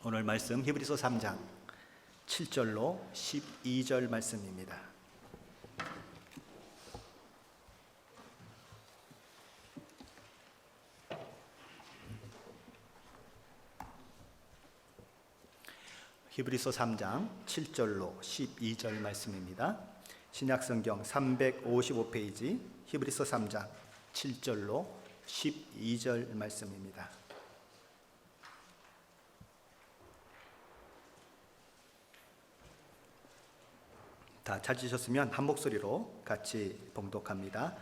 오늘 말씀 히브리서 3장 7절로 12절 말씀입니다. 히브리서 3장 7절로 12절 말씀입니다. 신약성경 355페이지 히브리서 3장 7절로 12절 말씀입니다. 다 찾으셨으면 한 목소리로 같이 봉독합니다.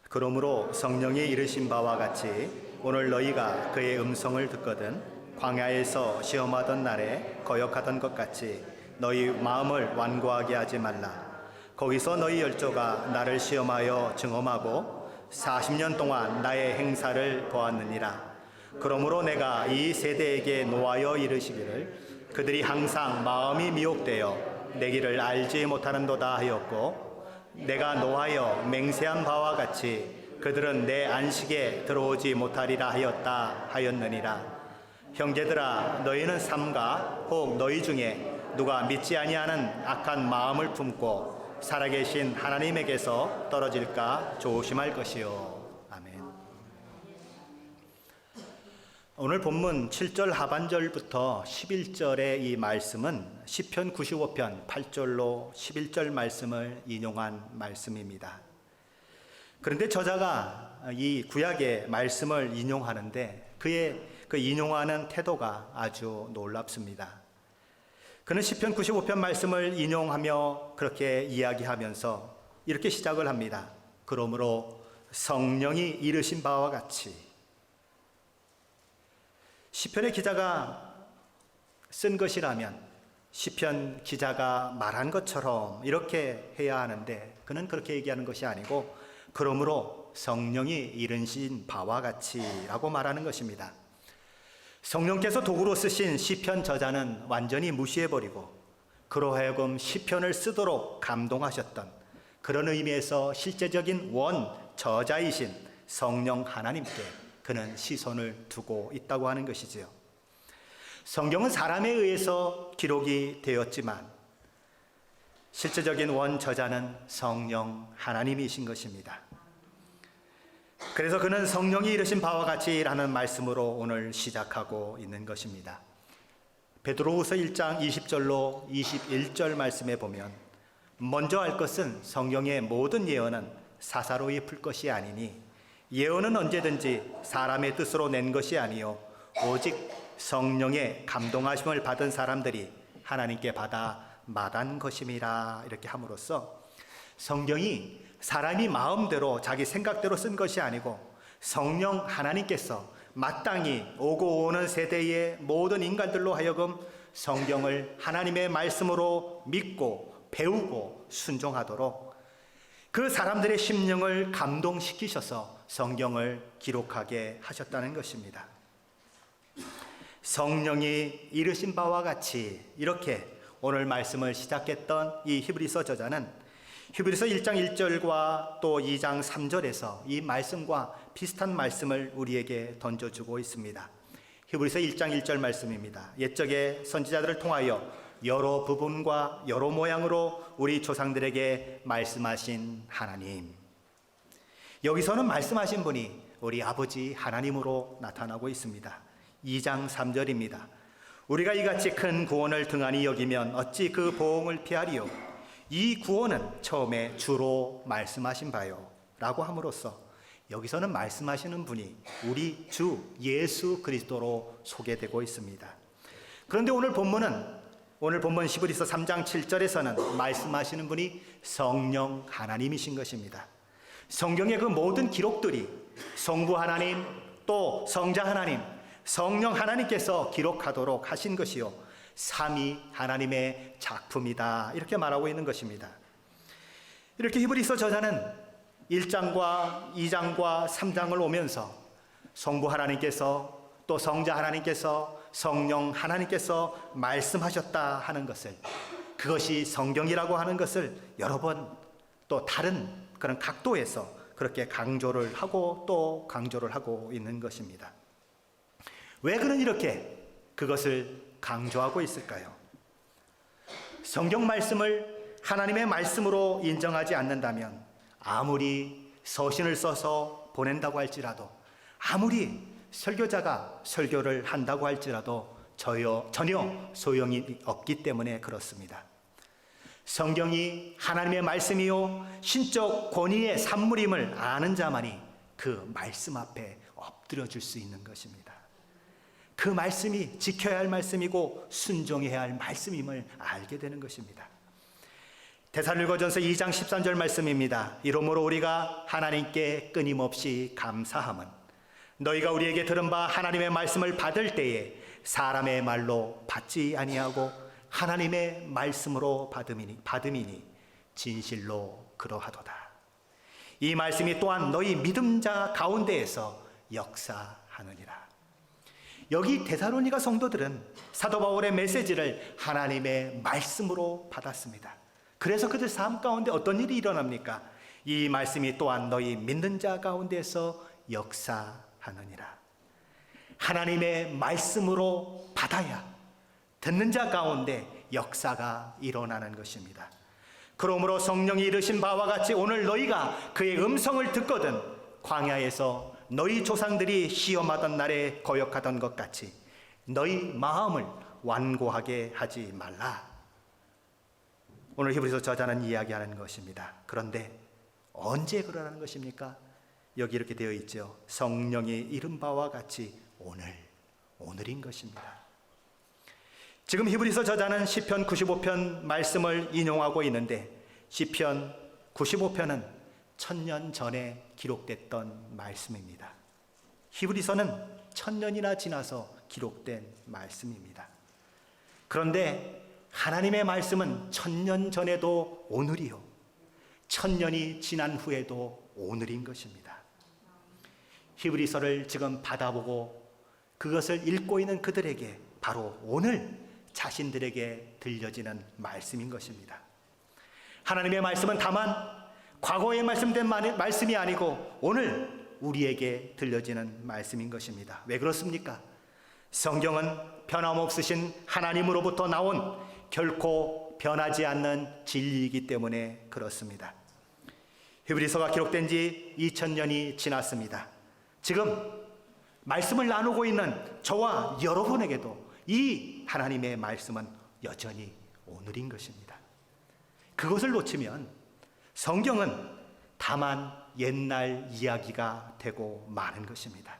그러므로 성령이 이르신 바와 같이 오늘 너희가 그의 음성을 듣거든 광야에서 시험하던 날에 거역하던 것 같이 너희 마음을 완고하게 하지 말라. 거기서 너희 열조가 나를 시험하여 증험하고 40년 동안 나의 행사를 보았느니라. 그러므로 내가 이 세대에게 노하여 이르시기를 그들이 항상 마음이 미혹되어 내 길을 알지 못하는도다 하였고, 내가 노하여 맹세한 바와 같이 그들은 내 안식에 들어오지 못하리라 하였다 하였느니라. 형제들아, 너희는 삼가 혹 너희 중에 누가 믿지 아니하는 악한 마음을 품고 살아계신 하나님에게서 떨어질까 조심할 것이요. 아멘. 오늘 본문 7절 하반절부터 11절의 이 말씀은 시편 95편 8절로 11절 말씀을 인용한 말씀입니다. 그런데 저자가 이 구약의 말씀을 인용하는데 그의 그 인용하는 태도가 아주 놀랍습니다. 그는 시편 95편 말씀을 인용하며 그렇게 이야기하면서 이렇게 시작을 합니다. 그러므로 성령이 이르신 바와 같이. 시편의 기자가 쓴 것이라면 시편 기자가 말한 것처럼 이렇게 해야 하는데 그는 그렇게 얘기하는 것이 아니고 그러므로 성령이 이르신 바와 같이라고 말하는 것입니다. 성령께서 도구로 쓰신 시편 저자는 완전히 무시해버리고 그로 하여금 시편을 쓰도록 감동하셨던 그런 의미에서 실제적인 원 저자이신 성령 하나님께 그는 시선을 두고 있다고 하는 것이지요. 성경은 사람에 의해서 기록이 되었지만 실제적인 원 저자는 성령 하나님이신 것입니다. 그래서 그는 성령이 이르신 바와 같이라는 말씀으로 오늘 시작하고 있는 것입니다. 베드로후서 1장 20절로 21절 말씀에 보면 먼저 알 것은 성경의 모든 예언은 사사로이 풀 것이 아니니 예언은 언제든지 사람의 뜻으로 낸 것이 아니요 오직 성령의 감동하심을 받은 사람들이 하나님께 받아 말한 것임이라. 이렇게 함으로써 성경이 사람이 마음대로 자기 생각대로 쓴 것이 아니고 성령 하나님께서 마땅히 오고 오는 세대의 모든 인간들로 하여금 성경을 하나님의 말씀으로 믿고 배우고 순종하도록 그 사람들의 심령을 감동시키셔서 성경을 기록하게 하셨다는 것입니다. 성령이 이르신 바와 같이 이렇게 오늘 말씀을 시작했던 이 히브리서 저자는 히브리서 1장 1절과 또 2장 3절에서 이 말씀과 비슷한 말씀을 우리에게 던져주고 있습니다. 히브리서 1장 1절 말씀입니다. 옛적에 선지자들을 통하여 여러 부분과 여러 모양으로 우리 조상들에게 말씀하신 하나님. 여기서는 말씀하신 분이 우리 아버지 하나님으로 나타나고 있습니다. 2장 3절입니다. 우리가 이같이 큰 구원을 등한히 여기면 어찌 그 보응을 피하리요. 이 구원은 처음에 주로 말씀하신 바요 라고 함으로써 여기서는 말씀하시는 분이 우리 주 예수 그리스도로 소개되고 있습니다. 그런데 오늘 본문 히브리서 3장 7절에서는 말씀하시는 분이 성령 하나님이신 것입니다. 성경의 그 모든 기록들이 성부 하나님 또 성자 하나님 성령 하나님께서 기록하도록 하신 것이요 삼위 하나님의 작품이다. 이렇게 말하고 있는 것입니다. 이렇게 히브리서 저자는 1장과 2장과 3장을 오면서 성부 하나님께서 또 성자 하나님께서 성령 하나님께서 말씀하셨다 하는 것을 그것이 성경이라고 하는 것을 여러 번 또 다른 그런 각도에서 그렇게 강조를 하고 또 강조를 하고 있는 것입니다. 왜 그는 이렇게 그것을 강조하고 있을까요? 성경 말씀을 하나님의 말씀으로 인정하지 않는다면 아무리 서신을 써서 보낸다고 할지라도, 아무리 설교자가 설교를 한다고 할지라도 전혀 소용이 없기 때문에 그렇습니다. 성경이 하나님의 말씀이요 신적 권위의 산물임을 아는 자만이 그 말씀 앞에 엎드려 줄 수 있는 것입니다. 그 말씀이 지켜야 할 말씀이고 순종해야 할 말씀임을 알게 되는 것입니다. 데살로니가전서 2장 13절 말씀입니다. 이러므로 우리가 하나님께 끊임없이 감사함은 너희가 우리에게 들은 바 하나님의 말씀을 받을 때에 사람의 말로 받지 아니하고 하나님의 말씀으로 받음이니 진실로 그러하도다. 이 말씀이 또한 너희 믿음자 가운데에서 역사하느니라. 여기 데살로니가 성도들은 사도 바울의 메시지를 하나님의 말씀으로 받았습니다. 그래서 그들 삶 가운데 어떤 일이 일어납니까? 이 말씀이 또한 너희 믿는 자 가운데서 역사하느니라. 하나님의 말씀으로 받아야 듣는 자 가운데 역사가 일어나는 것입니다. 그러므로 성령이 이르신 바와 같이 오늘 너희가 그의 음성을 듣거든 광야에서 너희 조상들이 시험하던 날에 거역하던 것 같이 너희 마음을 완고하게 하지 말라. 오늘 히브리서 저자는 이야기하는 것입니다. 그런데 언제 그러라는 것입니까? 여기 이렇게 되어 있죠. 성령이 이른 바와 같이 오늘인 것입니다. 지금 히브리서 저자는 시편 95편 말씀을 인용하고 있는데 시편 95편은 1000년 전에 기록됐던 말씀입니다. 히브리서는 1000년이나 지나서 기록된 말씀입니다. 그런데 하나님의 말씀은 1000년 전에도 오늘이요 1000년이 지난 후에도 오늘인 것입니다. 히브리서를 지금 받아보고 그것을 읽고 있는 그들에게 바로 오늘 자신들에게 들려지는 말씀인 것입니다. 하나님의 말씀은 다만 과거에 말씀된 말씀이 아니고 오늘 우리에게 들려지는 말씀인 것입니다. 왜 그렇습니까? 성경은 변함없으신 하나님으로부터 나온 결코 변하지 않는 진리이기 때문에 그렇습니다. 히브리서가 기록된 지 2000년이 지났습니다. 지금 말씀을 나누고 있는 저와 여러분에게도 이 하나님의 말씀은 여전히 오늘인 것입니다. 그것을 놓치면 성경은 다만 옛날 이야기가 되고 마는 것입니다.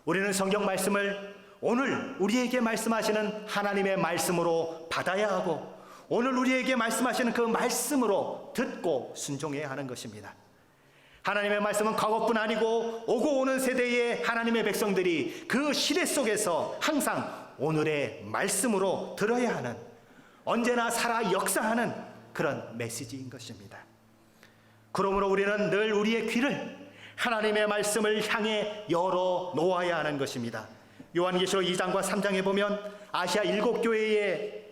우리는 성경 말씀을 오늘 우리에게 말씀하시는 하나님의 말씀으로 받아야 하고 오늘 우리에게 말씀하시는 그 말씀으로 듣고 순종해야 하는 것입니다. 하나님의 말씀은 과거뿐 아니고 오고 오는 세대의 하나님의 백성들이 그 시대 속에서 항상 오늘의 말씀으로 들어야 하는, 언제나 살아 역사하는 그런 메시지인 것입니다. 그러므로 우리는 늘 우리의 귀를 하나님의 말씀을 향해 열어 놓아야 하는 것입니다. 요한계시록 2장과 3장에 보면 아시아 7교회에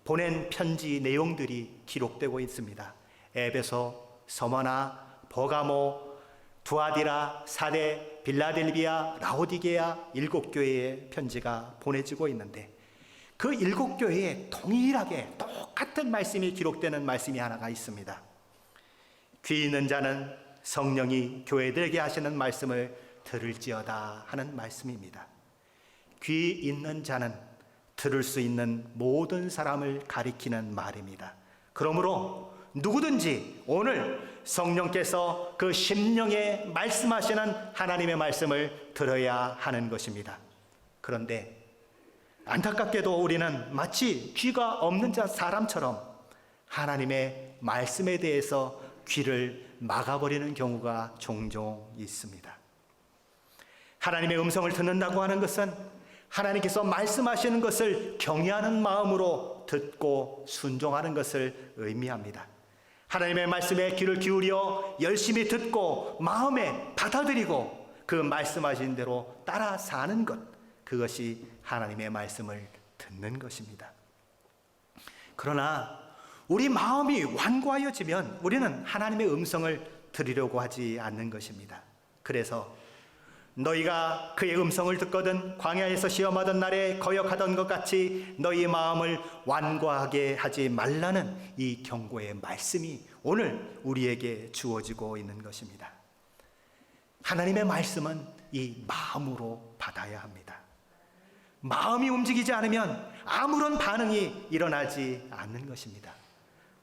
보낸 편지 내용들이 기록되고 있습니다. 에베소, 서머나, 버가모, 두아디라, 사데, 빌라델비아, 라오디게아 7교회의 편지가 보내지고 있는데 그 7교회에 동일하게 똑같은 말씀이 기록되는 말씀이 하나가 있습니다. 귀 있는 자는 성령이 교회들에게 하시는 말씀을 들을지어다 하는 말씀입니다. 귀 있는 자는 들을 수 있는 모든 사람을 가리키는 말입니다. 그러므로 누구든지 오늘 성령께서 그 심령에 말씀하시는 하나님의 말씀을 들어야 하는 것입니다. 그런데 안타깝게도 우리는 마치 귀가 없는 사람처럼 하나님의 말씀에 대해서 귀를 막아버리는 경우가 종종 있습니다. 하나님의 음성을 듣는다고 하는 것은 하나님께서 말씀하시는 것을 경외하는 마음으로 듣고 순종하는 것을 의미합니다. 하나님의 말씀에 귀를 기울여 열심히 듣고 마음에 받아들이고 그 말씀하신 대로 따라 사는 것, 그것이 하나님의 말씀을 듣는 것입니다. 그러나 우리 마음이 완고하여지면 우리는 하나님의 음성을 들으려고 하지 않는 것입니다. 그래서 너희가 그의 음성을 듣거든 광야에서 시험하던 날에 거역하던 것 같이 너희 마음을 완고하게 하지 말라는 이 경고의 말씀이 오늘 우리에게 주어지고 있는 것입니다. 하나님의 말씀은 이 마음으로 받아야 합니다. 마음이 움직이지 않으면 아무런 반응이 일어나지 않는 것입니다.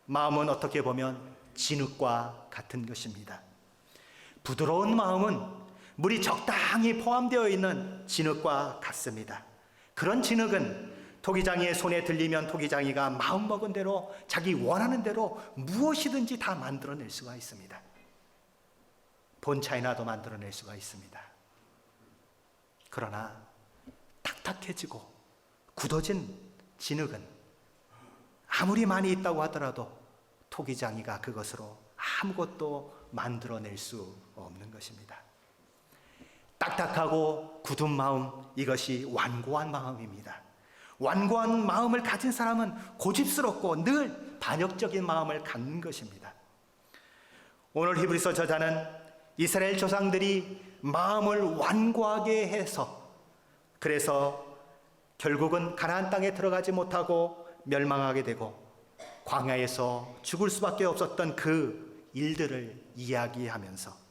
마음은 어떻게 보면 진흙과 같은 것입니다. 부드러운 마음은 물이 적당히 포함되어 있는 진흙과 같습니다. 그런 진흙은 토기장이의 손에 들리면 토기장이가 마음먹은 대로 자기 원하는 대로 무엇이든지 다 만들어낼 수가 있습니다. 본차이나도 만들어낼 수가 있습니다. 그러나 탁탁해지고 굳어진 진흙은 아무리 많이 있다고 하더라도 토기장이가 그것으로 아무것도 만들어낼 수 없는 것입니다. 딱딱하고 굳은 마음, 이것이 완고한 마음입니다. 완고한 마음을 가진 사람은 고집스럽고 늘 반역적인 마음을 갖는 것입니다. 오늘 히브리서 저자는 이스라엘 조상들이 마음을 완고하게 해서 그래서 결국은 가나안 땅에 들어가지 못하고 멸망하게 되고 광야에서 죽을 수밖에 없었던 그 일들을 이야기하면서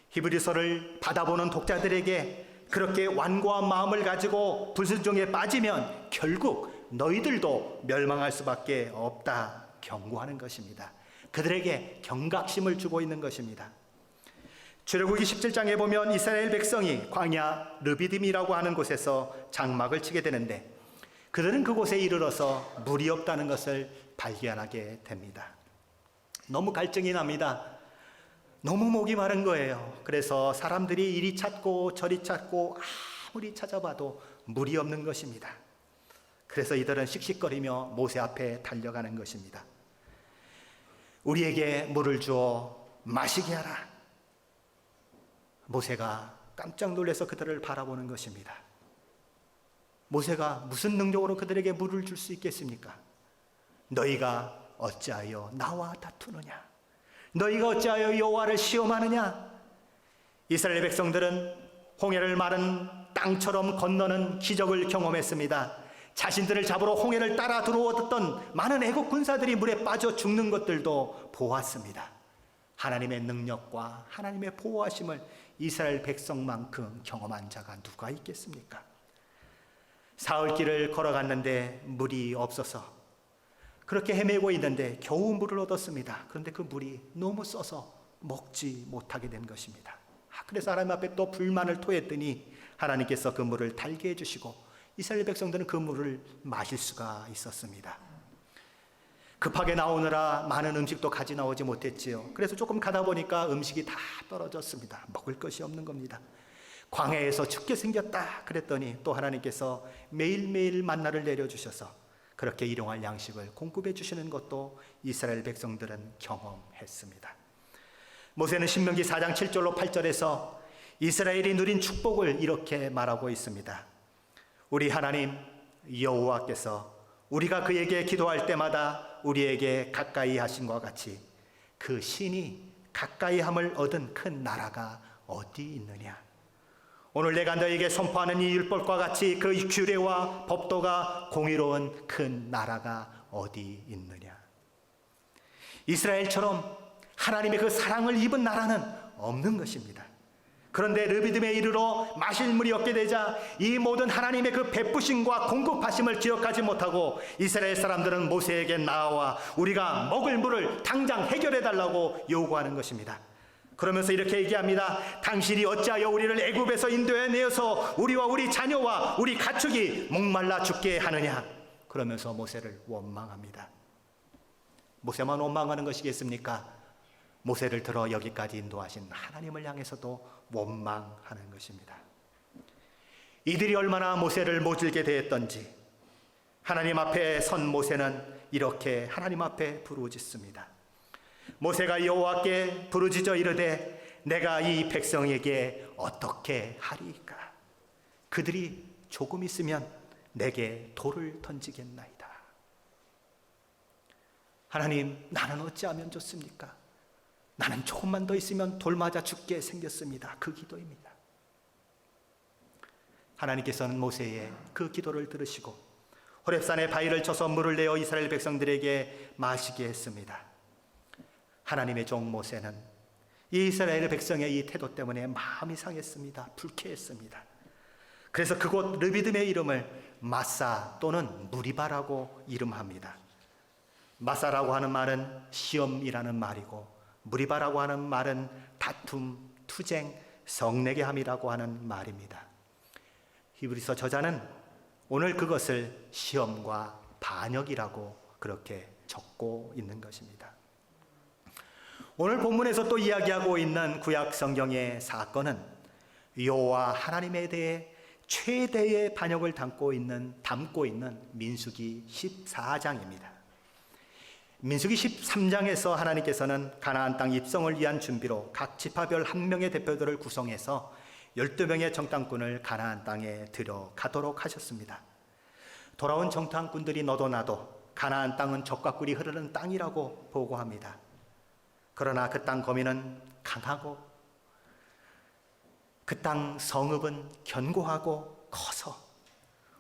히브리서를 받아보는 독자들에게 그렇게 완고한 마음을 가지고 불순종에 빠지면 결국 너희들도 멸망할 수밖에 없다 경고하는 것입니다. 그들에게 경각심을 주고 있는 것입니다. 출애굽기 17장에 보면 이스라엘 백성이 광야 르비딤이라고 하는 곳에서 장막을 치게 되는데 그들은 그곳에 이르러서 물이 없다는 것을 발견하게 됩니다. 너무 갈증이 납니다. 너무 목이 마른 거예요. 그래서 사람들이 이리 찾고 저리 찾고 아무리 찾아봐도 물이 없는 것입니다. 그래서 이들은 씩씩거리며 모세 앞에 달려가는 것입니다. 우리에게 물을 주어 마시게 하라. 모세가 깜짝 놀라서 그들을 바라보는 것입니다. 모세가 무슨 능력으로 그들에게 물을 줄 수 있겠습니까? 너희가 어찌하여 나와 다투느냐? 너희가 어찌하여 여호와를 시험하느냐? 이스라엘 백성들은 홍해를 마른 땅처럼 건너는 기적을 경험했습니다. 자신들을 잡으러 홍해를 따라 들어왔던 많은 애국 군사들이 물에 빠져 죽는 것들도 보았습니다. 하나님의 능력과 하나님의 보호하심을 이스라엘 백성만큼 경험한 자가 누가 있겠습니까? 사흘길을 걸어갔는데 물이 없어서 그렇게 헤매고 있는데 겨우 물을 얻었습니다. 그런데 그 물이 너무 써서 먹지 못하게 된 것입니다. 그래서 하나님 앞에 또 불만을 토했더니 하나님께서 그 물을 달게 해주시고 이스라엘 백성들은 그 물을 마실 수가 있었습니다. 급하게 나오느라 많은 음식도 가지 나오지 못했지요. 그래서 조금 가다 보니까 음식이 다 떨어졌습니다. 먹을 것이 없는 겁니다. 광야에서 죽게 생겼다 그랬더니 또 하나님께서 매일매일 만나를 내려주셔서 그렇게 일용할 양식을 공급해 주시는 것도 이스라엘 백성들은 경험했습니다. 모세는 신명기 4장 7절로 8절에서 이스라엘이 누린 축복을 이렇게 말하고 있습니다. 우리 하나님 여호와께서 우리가 그에게 기도할 때마다 우리에게 가까이 하신 것 같이 그 신이 가까이 함을 얻은 큰 나라가 어디 있느냐? 오늘 내가 너에게 선포하는 이 율법과 같이 그 규례와 법도가 공의로운 큰 나라가 어디 있느냐? 이스라엘처럼 하나님의 그 사랑을 입은 나라는 없는 것입니다. 그런데 르비딤에 이르러 마실 물이 없게 되자 이 모든 하나님의 그 베푸심과 공급하심을 기억하지 못하고 이스라엘 사람들은 모세에게 나와 우리가 먹을 물을 당장 해결해 달라고 요구하는 것입니다. 그러면서 이렇게 얘기합니다. 당신이 어찌하여 우리를 애굽에서 인도해 내어서 우리와 우리 자녀와 우리 가축이 목말라 죽게 하느냐? 그러면서 모세를 원망합니다. 모세만 원망하는 것이겠습니까? 모세를 들어 여기까지 인도하신 하나님을 향해서도 원망하는 것입니다. 이들이 얼마나 모세를 모질게 대했던지 하나님 앞에 선 모세는 이렇게 하나님 앞에 부르짖습니다. 모세가 여호와께 부르짖어 이르되 내가 이 백성에게 어떻게 하리이까? 그들이 조금 있으면 내게 돌을 던지겠나이다. 하나님, 나는 어찌하면 좋습니까? 나는 조금만 더 있으면 돌 맞아 죽게 생겼습니다. 그 기도입니다. 하나님께서는 모세의 그 기도를 들으시고 호렙산에 바위를 쳐서 물을 내어 이스라엘 백성들에게 마시게 했습니다. 하나님의 종 모세는 이 이스라엘 백성의 이 태도 때문에 마음이 상했습니다. 불쾌했습니다. 그래서 그곳 르비딤의 이름을 마사 또는 무리바라고 이름합니다. 마사라고 하는 말은 시험이라는 말이고 무리바라고 하는 말은 다툼, 투쟁, 성내게 함이라고 하는 말입니다. 히브리서 저자는 오늘 그것을 시험과 반역이라고 그렇게 적고 있는 것입니다. 오늘 본문에서 또 이야기하고 있는 구약 성경의 사건은 여호와 하나님에 대해 최대의 반역을 담고 있는 민수기 14장입니다. 민수기 13장에서 하나님께서는 가나안 땅 입성을 위한 준비로 각 지파별 한 명의 대표들을 구성해서 12명의 정탐꾼을 가나안 땅에 들여가도록 하셨습니다. 돌아온 정탐꾼들이 너도 나도 가나안 땅은 젖과 꿀이 흐르는 땅이라고 보고합니다. 그러나 그 땅 거민은 강하고 그 땅 성읍은 견고하고 커서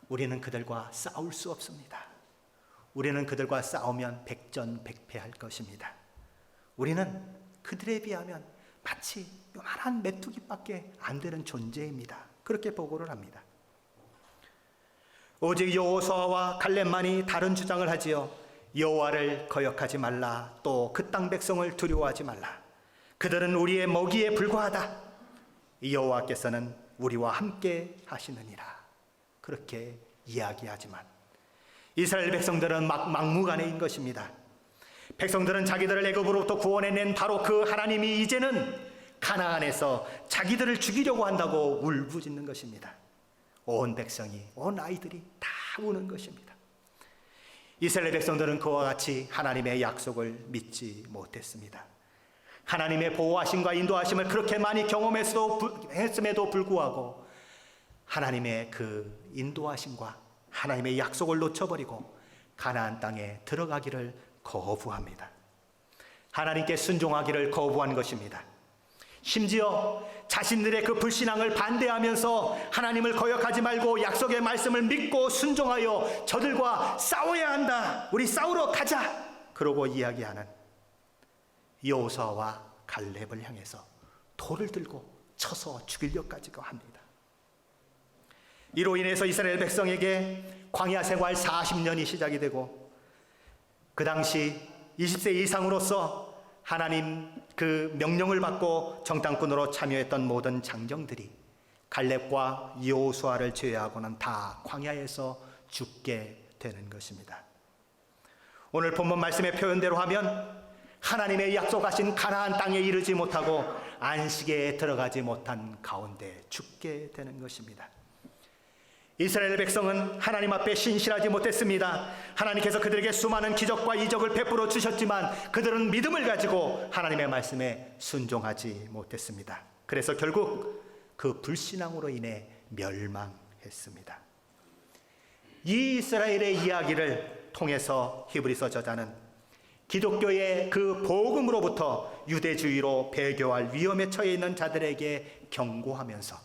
우리는 그들과 싸울 수 없습니다. 우리는 그들과 싸우면 백전백패할 것입니다. 우리는 그들에 비하면 마치 요만한 메뚜기밖에 안 되는 존재입니다. 그렇게 보고를 합니다. 오직 여호수아와 갈렙만이 다른 주장을 하지요. 여호와를 거역하지 말라. 또 그 땅 백성을 두려워하지 말라. 그들은 우리의 먹이에 불과하다. 여호와께서는 우리와 함께 하시느니라. 그렇게 이야기하지만 이스라엘 백성들은 막무가내인 것입니다. 백성들은 자기들을 애굽으로부터 구원해낸 바로 그 하나님이 이제는 가나안에서 자기들을 죽이려고 한다고 울부짖는 것입니다. 온 백성이, 온 아이들이 다 우는 것입니다. 이스라엘 백성들은 그와 같이 하나님의 약속을 믿지 못했습니다. 하나님의 보호하심과 인도하심을 그렇게 많이 경험했음에도 불구하고 하나님의 그 인도하심과 하나님의 약속을 놓쳐버리고 가나안 땅에 들어가기를 거부합니다. 하나님께 순종하기를 거부한 것입니다. 심지어 자신들의 그 불신앙을 반대하면서 하나님을 거역하지 말고 약속의 말씀을 믿고 순종하여 저들과 싸워야 한다. 우리 싸우러 가자. 그러고 이야기하는 여호수아와 갈렙을 향해서 돌을 들고 쳐서 죽이려까지도 합니다. 이로 인해서 이스라엘 백성에게 광야 생활 40년이 시작이 되고 그 당시 20세 이상으로서 하나님 그 명령을 받고 정탐꾼으로 참여했던 모든 장정들이 갈렙과 여호수아를 제외하고는 다 광야에서 죽게 되는 것입니다. 오늘 본문 말씀의 표현대로 하면 하나님의 약속하신 가나안 땅에 이르지 못하고 안식에 들어가지 못한 가운데 죽게 되는 것입니다. 이스라엘 백성은 하나님 앞에 신실하지 못했습니다. 하나님께서 그들에게 수많은 기적과 이적을 베풀어 주셨지만 그들은 믿음을 가지고 하나님의 말씀에 순종하지 못했습니다. 그래서 결국 그 불신앙으로 인해 멸망했습니다. 이 이스라엘의 이야기를 통해서 히브리서 저자는 기독교의 그 복음으로부터 유대주의로 배교할 위험에 처해 있는 자들에게 경고하면서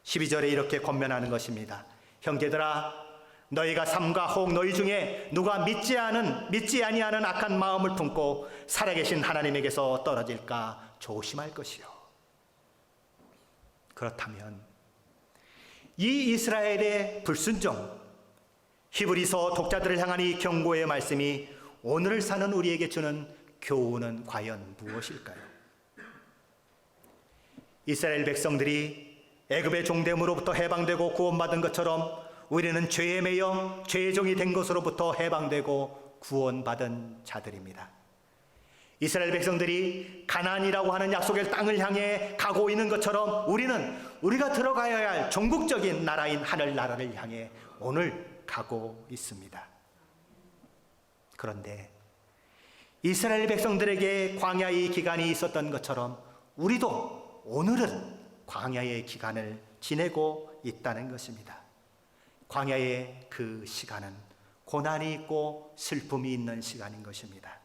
12절에 이렇게 권면하는 것입니다. 형제들아, 너희가 삼가 혹 너희 중에 누가 믿지 아니하는 악한 마음을 품고 살아계신 하나님에게서 떨어질까 조심할 것이요. 그렇다면 이 이스라엘의 불순종, 히브리서 독자들을 향한 이 경고의 말씀이 오늘을 사는 우리에게 주는 교훈은 과연 무엇일까요? 이스라엘 백성들이 애굽의 종됨으로부터 해방되고 구원받은 것처럼 우리는 죄에 매여 죄의 종이 된 것으로부터 해방되고 구원받은 자들입니다. 이스라엘 백성들이 가나안이라고 하는 약속의 땅을 향해 가고 있는 것처럼 우리는 우리가 들어가야 할 종국적인 나라인 하늘나라를 향해 오늘 가고 있습니다. 그런데 이스라엘 백성들에게 광야의 기간이 있었던 것처럼 우리도 오늘은 광야의 기간을 지내고 있다는 것입니다. 광야의 그 시간은 고난이 있고 슬픔이 있는 시간인 것입니다.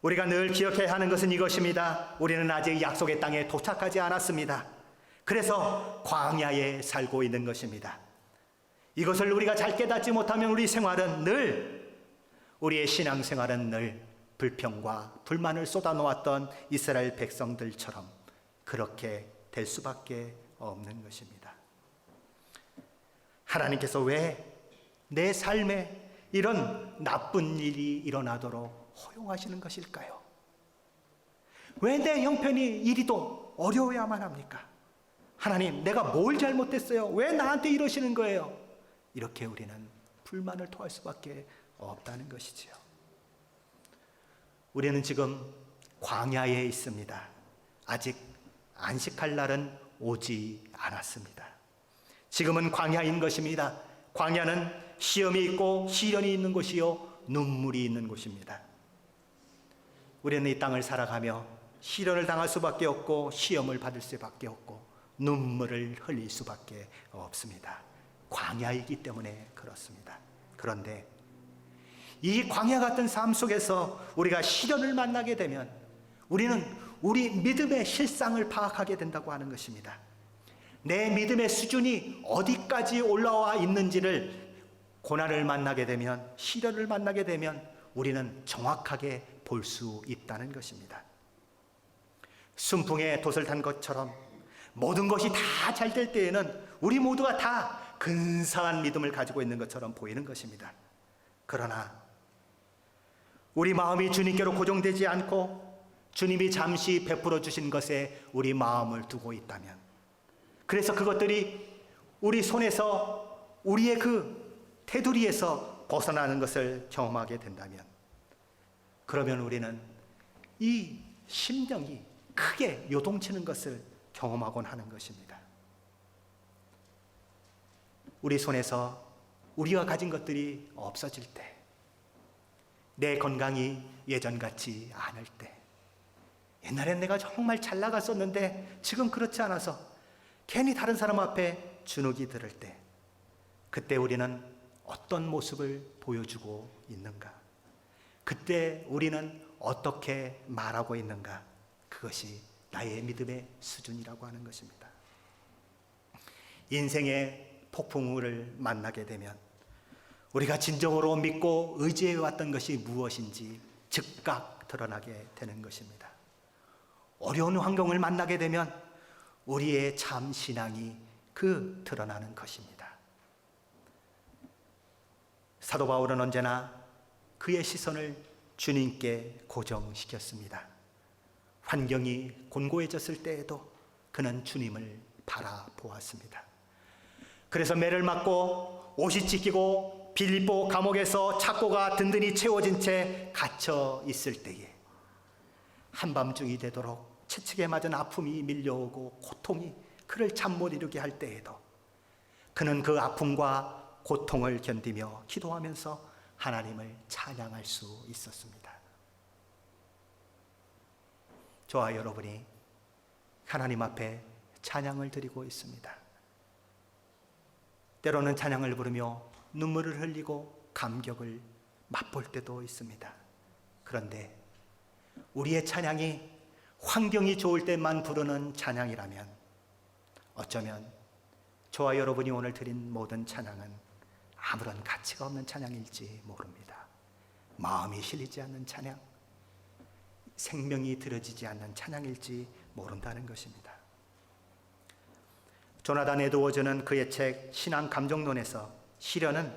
우리가 늘 기억해야 하는 것은 이것입니다. 우리는 아직 약속의 땅에 도착하지 않았습니다. 그래서 광야에 살고 있는 것입니다. 이것을 우리가 잘 깨닫지 못하면 우리의 신앙생활은 늘 불평과 불만을 쏟아놓았던 이스라엘 백성들처럼 그렇게 될 수밖에 없는 것입니다. 하나님께서 왜 내 삶에 이런 나쁜 일이 일어나도록 허용하시는 것일까요? 왜 내 형편이 이리도 어려워야만 합니까? 하나님, 내가 뭘 잘못했어요? 왜 나한테 이러시는 거예요? 이렇게 우리는 불만을 토할 수밖에 없다는 것이지요. 우리는 지금 광야에 있습니다. 아직 안식할 날은 오지 않았습니다. 지금은 광야인 것입니다. 광야는 시험이 있고 시련이 있는 곳이요, 눈물이 있는 곳입니다. 우리는 이 땅을 살아가며 시련을 당할 수밖에 없고 시험을 받을 수밖에 없고 눈물을 흘릴 수밖에 없습니다. 광야이기 때문에 그렇습니다. 그런데 이 광야 같은 삶 속에서 우리가 시련을 만나게 되면 우리는 우리 믿음의 실상을 파악하게 된다고 하는 것입니다. 내 믿음의 수준이 어디까지 올라와 있는지를 고난을 만나게 되면, 시련을 만나게 되면 우리는 정확하게 볼 수 있다는 것입니다. 순풍에 돛을 탄 것처럼 모든 것이 다 잘 될 때에는 우리 모두가 다 근사한 믿음을 가지고 있는 것처럼 보이는 것입니다. 그러나 우리 마음이 주님께로 고정되지 않고 주님이 잠시 베풀어 주신 것에 우리 마음을 두고 있다면, 그래서 그것들이 우리 손에서, 우리의 그 테두리에서 벗어나는 것을 경험하게 된다면, 그러면 우리는 이 심령이 크게 요동치는 것을 경험하곤 하는 것입니다. 우리 손에서 우리가 가진 것들이 없어질 때, 내 건강이 예전 같지 않을 때, 옛날엔 내가 정말 잘 나갔었는데 지금 그렇지 않아서 괜히 다른 사람 앞에 주눅이 들을 때, 그때 우리는 어떤 모습을 보여주고 있는가? 그때 우리는 어떻게 말하고 있는가? 그것이 나의 믿음의 수준이라고 하는 것입니다. 인생의 폭풍우를 만나게 되면 우리가 진정으로 믿고 의지해왔던 것이 무엇인지 즉각 드러나게 되는 것입니다. 어려운 환경을 만나게 되면 우리의 참 신앙이 드러나는 것입니다. 사도 바울은 언제나 그의 시선을 주님께 고정시켰습니다. 환경이 곤고해졌을 때에도 그는 주님을 바라보았습니다. 그래서 매를 맞고 옷이 찢기고 빌립보 감옥에서 착고가 든든히 채워진 채 갇혀 있을 때에, 한밤중이 되도록 채찍에 맞은 아픔이 밀려오고 고통이 그를 잠 못 이루게 할 때에도 그는 그 아픔과 고통을 견디며 기도하면서 하나님을 찬양할 수 있었습니다. 저와 여러분이 하나님 앞에 찬양을 드리고 있습니다. 때로는 찬양을 부르며 눈물을 흘리고 감격을 맛볼 때도 있습니다. 그런데 우리의 찬양이 환경이 좋을 때만 부르는 찬양이라면 어쩌면 저와 여러분이 오늘 드린 모든 찬양은 아무런 가치가 없는 찬양일지 모릅니다. 마음이 실리지 않는 찬양, 생명이 들어지지 않는 찬양일지 모른다는 것입니다. 조나단 에드워즈는 그의 책 신앙 감정론에서 시련은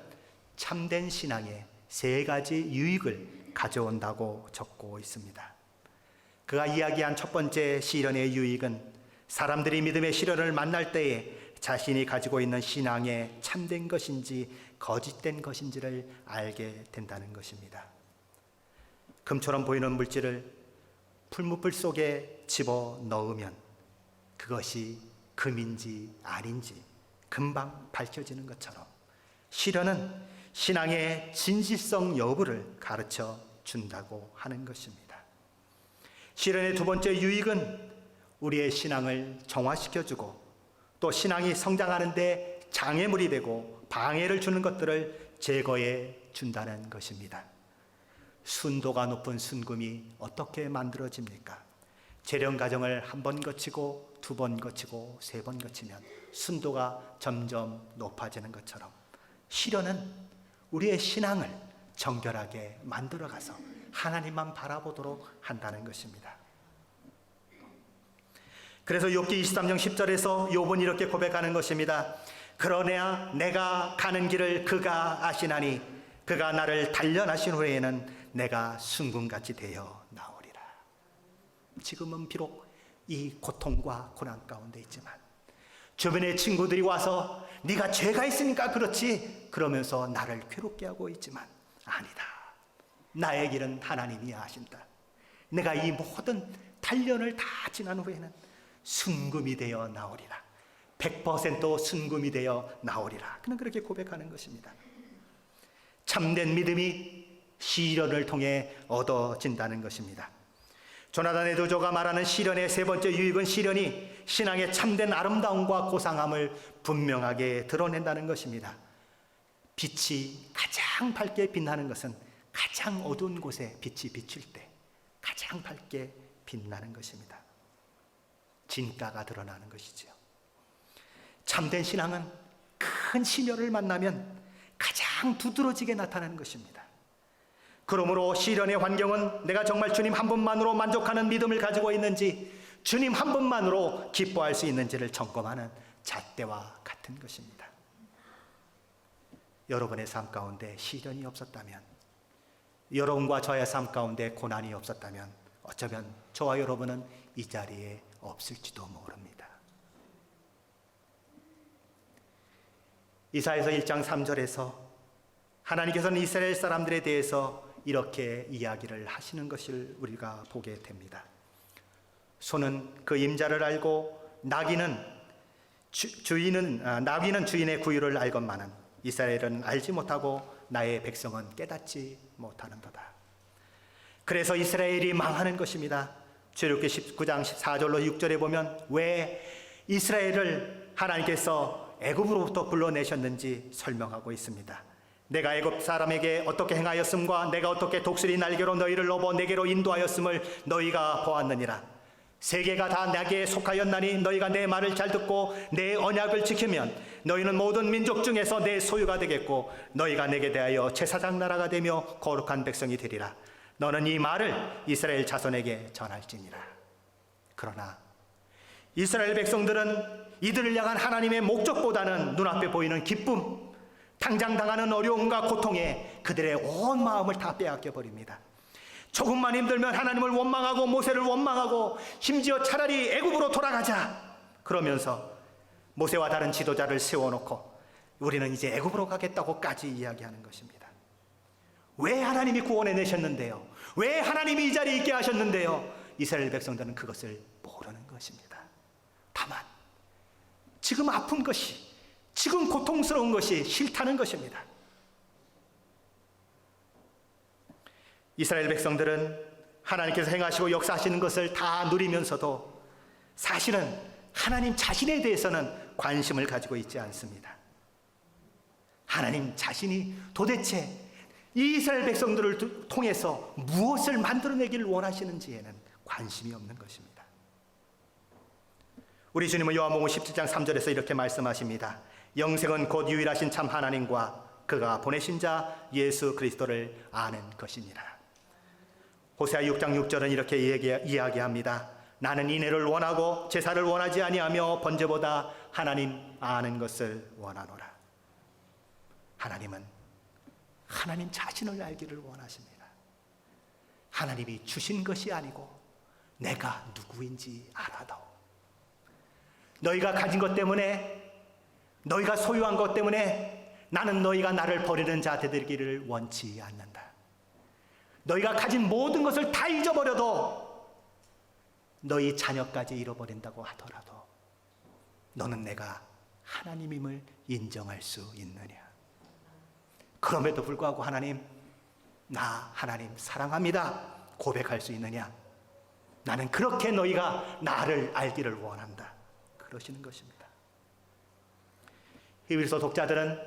참된 신앙의 3가지 유익을 가져온다고 적고 있습니다. 그가 이야기한 첫 번째 시련의 유익은 사람들이 믿음의 시련을 만날 때에 자신이 가지고 있는 신앙의 참된 것인지 거짓된 것인지를 알게 된다는 것입니다. 금처럼 보이는 물질을 풀무불 속에 집어 넣으면 그것이 금인지 아닌지 금방 밝혀지는 것처럼 시련은 신앙의 진실성 여부를 가르쳐 준다고 하는 것입니다. 시련의 두 번째 유익은 우리의 신앙을 정화시켜주고 또 신앙이 성장하는데 장애물이 되고 방해를 주는 것들을 제거해 준다는 것입니다. 순도가 높은 순금이 어떻게 만들어집니까? 재련 과정을 한 번 거치고 두 번 거치고 세 번 거치면 순도가 점점 높아지는 것처럼 시련은 우리의 신앙을 정결하게 만들어가서 하나님만 바라보도록 한다는 것입니다. 그래서 욥기 23장 10절에서 욥은 이렇게 고백하는 것입니다. 그러나 내가 가는 길을 그가 아시나니 그가 나를 단련하신 후에는 내가 순금같이 되어 나오리라. 지금은 비록 이 고통과 고난 가운데 있지만 주변의 친구들이 와서 네가 죄가 있으니까 그렇지 그러면서 나를 괴롭게 하고 있지만 아니다. 나의 길은 하나님이 아신다. 내가 이 모든 단련을 다 지난 후에는 순금이 되어 나오리라. 100% 순금이 되어 나오리라. 그는 그렇게 고백하는 것입니다. 참된 믿음이 시련을 통해 얻어진다는 것입니다. 조나단 에드조가 말하는 시련의 세 번째 유익은 시련이 신앙의 참된 아름다움과 고상함을 분명하게 드러낸다는 것입니다. 빛이 가장 밝게 빛나는 것은 가장 어두운 곳에 빛이 비칠 때 가장 밝게 빛나는 것입니다. 진가가 드러나는 것이죠. 참된 신앙은 큰 시련을 만나면 가장 두드러지게 나타나는 것입니다. 그러므로 시련의 환경은 내가 정말 주님 한 분만으로 만족하는 믿음을 가지고 있는지 주님 한 분만으로 기뻐할 수 있는지를 점검하는 잣대와 같은 것입니다. 여러분의 삶 가운데 시련이 없었다면, 여러분과 저의 삶 가운데 고난이 없었다면 어쩌면 저와 여러분은 이 자리에 없을지도 모릅니다. 이사야서 1장 3절에서 하나님께서는 이스라엘 사람들에 대해서 이렇게 이야기를 하시는 것을 우리가 보게 됩니다. 소는 그 임자를 알고 나귀는 주인의 구유를 알건만은 이스라엘은 알지 못하고 나의 백성은 깨닫지 못하는도다. 그래서 이스라엘이 망하는 것입니다. 출애굽기 19장 14절로 6절에 보면 왜 이스라엘을 하나님께서 애굽으로부터 불러내셨는지 설명하고 있습니다. 내가 애굽 사람에게 어떻게 행하였음과 내가 어떻게 독수리 날개로 너희를 넘어 내게로 인도하였음을 너희가 보았느니라. 세계가 다 내게 속하였나니 너희가 내 말을 잘 듣고 내 언약을 지키면 너희는 모든 민족 중에서 내 소유가 되겠고 너희가 내게 대하여 제사장 나라가 되며 거룩한 백성이 되리라. 너는 이 말을 이스라엘 자손에게 전할지니라. 그러나 이스라엘 백성들은 이들을 향한 하나님의 목적보다는 눈앞에 보이는 기쁨, 당장 당하는 어려움과 고통에 그들의 온 마음을 다 빼앗겨 버립니다. 조금만 힘들면 하나님을 원망하고 모세를 원망하고 심지어 차라리 애굽으로 돌아가자 그러면서 모세와 다른 지도자를 세워놓고 우리는 이제 애굽으로 가겠다고까지 이야기하는 것입니다. 왜 하나님이 구원해 내셨는데요? 왜 하나님이 이 자리에 있게 하셨는데요? 이스라엘 백성들은 그것을 모르는 것입니다. 다만 지금 아픈 것이, 지금 고통스러운 것이 싫다는 것입니다. 이스라엘 백성들은 하나님께서 행하시고 역사하시는 것을 다 누리면서도 사실은 하나님 자신에 대해서는 관심을 가지고 있지 않습니다. 하나님 자신이 도대체 이 이스라엘 백성들을 통해서 무엇을 만들어내기를 원하시는지에는 관심이 없는 것입니다. 우리 주님은 요한복음 17장 3절에서 이렇게 말씀하십니다. 영생은 곧 유일하신 참 하나님과 그가 보내신 자 예수 그리스도를 아는 것이니라. 호세아 6장 6절은 이렇게 이야기합니다. 나는 인애를 원하고 제사를 원하지 아니하며 번제보다 하나님 아는 것을 원하노라. 하나님은 하나님 자신을 알기를 원하십니다. 하나님이 주신 것이 아니고 내가 누구인지 알아다오. 너희가 가진 것 때문에, 너희가 소유한 것 때문에 나는 너희가 나를 버리는 자 되기를 원치 않는다. 너희가 가진 모든 것을 다 잊어버려도 너희 자녀까지 잃어버린다고 하더라도 너는 내가 하나님임을 인정할 수 있느냐? 그럼에도 불구하고 하나님, 나 하나님 사랑합니다 고백할 수 있느냐? 나는 그렇게 너희가 나를 알기를 원한다 그러시는 것입니다. 히브리서 독자들은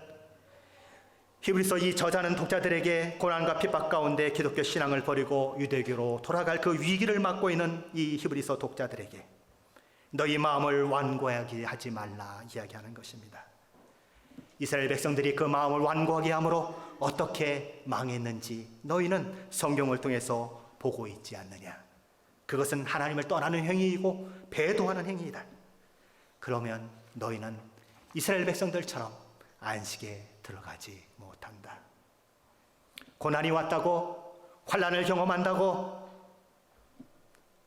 히브리서 이 저자는 독자들에게 고난과 핍박 가운데 기독교 신앙을 버리고 유대교로 돌아갈 그 위기를 맞고 있는 이 히브리서 독자들에게 너희 마음을 완고하게 하지 말라 이야기하는 것입니다. 이스라엘 백성들이 그 마음을 완고하게 함으로 어떻게 망했는지 너희는 성경을 통해서 보고 있지 않느냐. 그것은 하나님을 떠나는 행위이고 배도하는 행위이다. 그러면 너희는 이스라엘 백성들처럼 안식에 들어가지 못한다. 고난이 왔다고, 환난을 경험한다고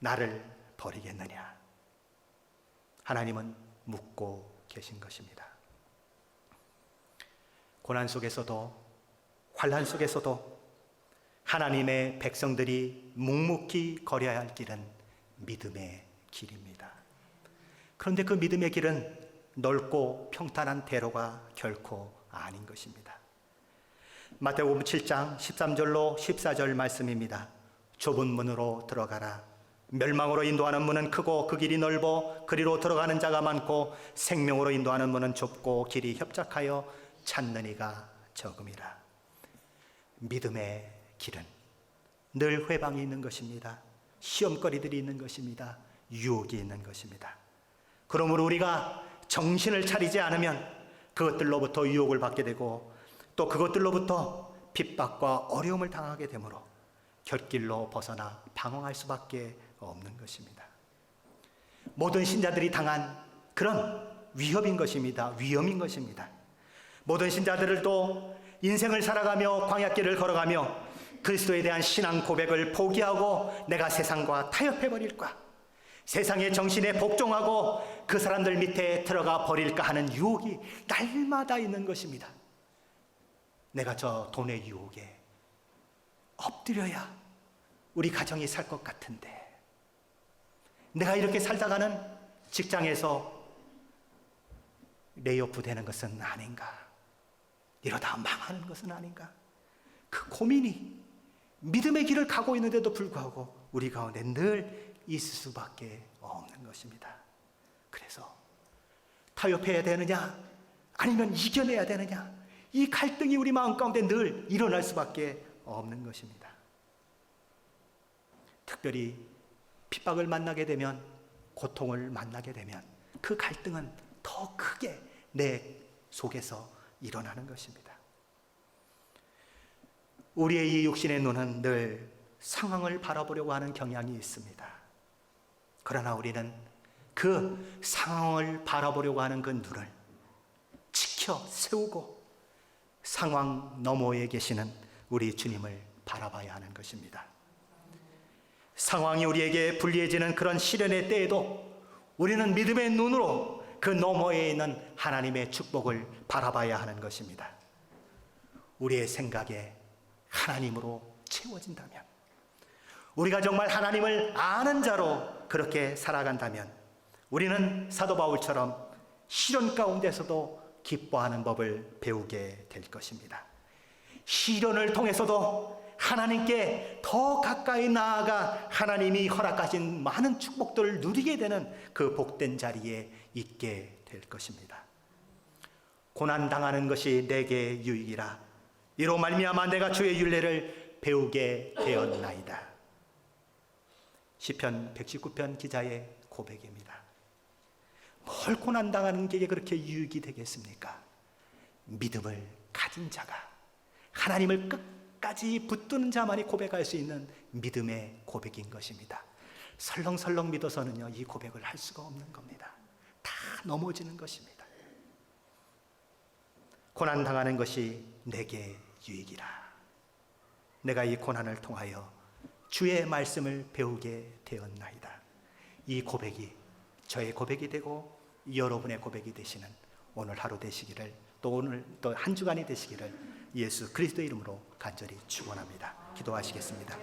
나를 버리겠느냐. 하나님은 묻고 계신 것입니다. 고난 속에서도, 환난 속에서도 하나님의 백성들이 묵묵히 걸어야 할 길은 믿음의 길입니다. 그런데 그 믿음의 길은 넓고 평탄한 대로가 결코 아닌 것입니다. 마태복음 7장 13절로 14절 말씀입니다. 좁은 문으로 들어가라. 멸망으로 인도하는 문은 크고 그 길이 넓어 그리로 들어가는 자가 많고 생명으로 인도하는 문은 좁고 길이 협착하여 찾는 이가 적음이라. 믿음의 길은 늘 회방이 있는 것입니다. 시험거리들이 있는 것입니다. 유혹이 있는 것입니다. 그러므로 우리가 정신을 차리지 않으면 그것들로부터 유혹을 받게 되고 또 그것들로부터 핍박과 어려움을 당하게 되므로 곁길로 벗어나 방황할 수밖에 없는 것입니다. 모든 신자들이 당한 그런 위협인 것입니다. 위험인 것입니다. 모든 신자들도 인생을 살아가며 광야길을 걸어가며 그리스도에 대한 신앙 고백을 포기하고 내가 세상과 타협해버릴까, 세상의 정신에 복종하고 그 사람들 밑에 들어가 버릴까 하는 유혹이 날마다 있는 것입니다. 내가 저 돈의 유혹에 엎드려야 우리 가정이 살 것 같은데, 내가 이렇게 살다가는 직장에서 레이오프 되는 것은 아닌가, 이러다 망하는 것은 아닌가, 그 고민이 믿음의 길을 가고 있는데도 불구하고 우리 가운데 늘 있을 수밖에 없는 것입니다. 그래서 타협해야 되느냐 아니면 이겨내야 되느냐, 이 갈등이 우리 마음 가운데 늘 일어날 수밖에 없는 것입니다. 특별히 핍박을 만나게 되면, 고통을 만나게 되면 그 갈등은 더 크게 내 속에서 일어나는 것입니다. 우리의 이 육신의 눈은 늘 상황을 바라보려고 하는 경향이 있습니다. 그러나 우리는 그 상황을 바라보려고 하는 그 눈을 지켜 세우고 상황 너머에 계시는 우리 주님을 바라봐야 하는 것입니다. 상황이 우리에게 불리해지는 그런 시련의 때에도 우리는 믿음의 눈으로 그 너머에 있는 하나님의 축복을 바라봐야 하는 것입니다. 우리의 생각에 하나님으로 채워진다면, 우리가 정말 하나님을 아는 자로 그렇게 살아간다면 우리는 사도 바울처럼 시련 가운데서도 기뻐하는 법을 배우게 될 것입니다. 시련을 통해서도 하나님께 더 가까이 나아가 하나님이 허락하신 많은 축복들을 누리게 되는 그 복된 자리에 있게 될 것입니다. 고난당하는 것이 내게 유익이라, 이로 말미암아 내가 주의 율례를 배우게 되었나이다. 시편 119편 기자의 고백입니다. 뭘 고난당하는 게 그렇게 유익이 되겠습니까? 믿음을 가진 자가, 하나님을 끝까지 붙드는 자만이 고백할 수 있는 믿음의 고백인 것입니다. 설렁설렁 믿어서는요, 이 고백을 할 수가 없는 겁니다. 다 넘어지는 것입니다. 고난당하는 것이 내게 유익이라. 내가 이 고난을 통하여 주의 말씀을 배우게 되었나이다. 이 고백이 저의 고백이 되고 여러분의 고백이 되시는 오늘 하루 되시기를, 또 오늘 또 한 주간이 되시기를 예수 그리스도의 이름으로 간절히 축원합니다. 기도하시겠습니다.